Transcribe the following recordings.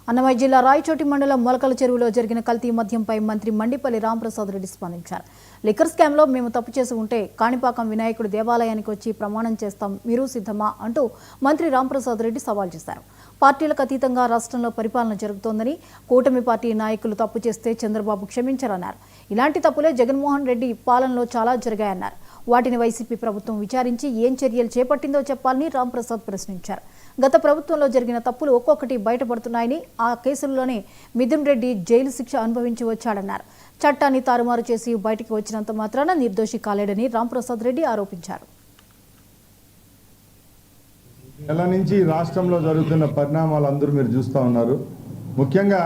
అన్నమయ్య జిల్లా రాయచోటి మండలం మొలకల చెరువులో జరిగిన కల్తీ మద్యంపై మంత్రి మండిపల్లి రాంప్రసాద్ రెడ్డి స్పందించారు. లిక్కర్ స్కామ్లో మేము తప్పు చేసి ఉంటే కాణిపాకం వినాయకుడు దేవాలయానికి వచ్చి ప్రమాణం చేస్తాం, మీరు సిద్ధమా అంటూ మంత్రి రాంప్రసాద్ రెడ్డి సవాల్ చేశారు. పార్టీలకు అతీతంగా రాష్ట్రంలో పరిపాలన జరుగుతోందని, కూటమి పార్టీ నాయకులు తప్పు చేస్తే చంద్రబాబు క్షమించారన్నారు. ఇలాంటి తప్పులే జగన్మోహన్ రెడ్డి పాలనలో చాలా జరిగాయన్నారు. వాటిని వైసీపీ ప్రభుత్వం విచారించి ఏం చర్యలు చేపట్టిందో చెప్పాలని రాంప్రసాద్ ప్రశ్నించారు. గత ప్రభుత్వంలో జరిగిన తప్పులు ఒక్కొక్కటి బయటపడుతున్నాయని, ఆ కేసుల్లోనే మిథున్ రెడ్డి జైలు శిక్ష అనుభవించి వచ్చాడన్నారు. చట్టాన్ని తారుమారు చేసి బయటికి వచ్చినంత మాత్రాన నిర్దోషి కాలేడని రాంప్రసాద్ రెడ్డి ఆరోపించారు. నెల నుంచి రాష్ట్రంలో జరుగుతున్న పరిణామాలు అందరూ మీరు చూస్తూ ఉన్నారు. ముఖ్యంగా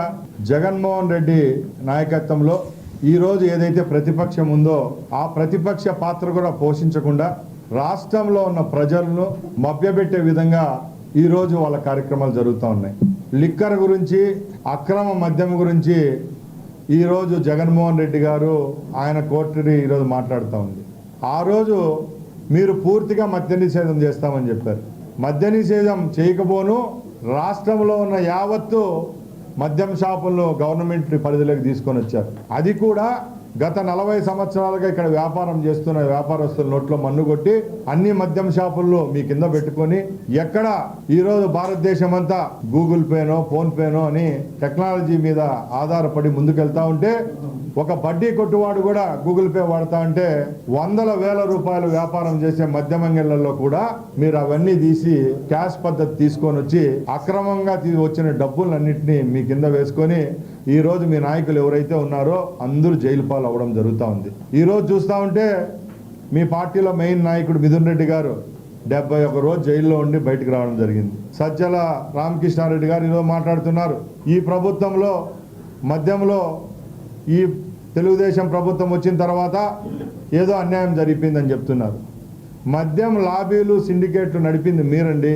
జగన్మోహన్ రెడ్డి నాయకత్వంలో ఈరోజు ఏదైతే ప్రతిపక్షం ఉందో ఆ ప్రతిపక్ష పాత్ర కూడా పోషించకుండా రాష్ట్రంలో ఉన్న ప్రజలను మభ్యపెట్టే విధంగా ఈరోజు వాళ్ళ కార్యక్రమాలు జరుగుతూ ఉన్నాయి. లిక్కర్ గురించి, అక్రమ మద్యం గురించి ఈరోజు జగన్మోహన్ రెడ్డి గారు ఆయన కోర్టుని ఈరోజు మాట్లాడుతూ ఉంది. ఆ రోజు మీరు పూర్తిగా మద్య నిషేధం చేస్తామని చెప్పారు. మద్య నిషేధం చేయకపోను రాష్ట్రంలో ఉన్న యావత్తు మద్యం షాపులను గవర్నమెంట్ పరిధిలోకి తీసుకొని వచ్చారు. అది కూడా గత 40 సంవత్సరాలుగా ఇక్కడ వ్యాపారం చేస్తున్న వ్యాపారస్తుల నోట్లో మన్ను కొట్టి అన్ని మద్యం షాపుల్లో మీ కింద పెట్టుకొని ఎక్కడ ఈరోజు భారతదేశం అంతా గూగుల్ పేనో, ఫోన్ పేనో అని టెక్నాలజీ మీద ఆధారపడి ముందుకెళ్తా ఉంటే ఒక బడ్డీ కొట్టువాడు కూడా గూగుల్ పే వాడుతా ఉంటే వందల వేల రూపాయలు వ్యాపారం చేసే మద్యమంగళ్లలో కూడా మీరు అవన్నీ తీసి క్యాష్ పద్ధతి తీసుకొని వచ్చి అక్రమంగా వచ్చిన డబ్బులన్నింటినీ మీ కింద వేసుకొని ఈ రోజు మీ నాయకులు ఎవరైతే ఉన్నారో అందరూ జైలు పాలు అవ్వడం జరుగుతూ ఉంది. ఈరోజు చూస్తూ ఉంటే మీ పార్టీలో మెయిన్ నాయకుడు మిథున్ రెడ్డి గారు 71 రోజు జైల్లో ఉండి బయటకు రావడం జరిగింది. సజ్జల రామకృష్ణారెడ్డి గారు ఈరోజు మాట్లాడుతున్నారు, ఈ ప్రభుత్వంలో మద్యంలో ఈ తెలుగుదేశం ప్రభుత్వం వచ్చిన తర్వాత ఏదో అన్యాయం జరిపిందని చెప్తున్నారు. మద్యం లాబీలు, సిండికేట్లు నడిపింది మీరండి.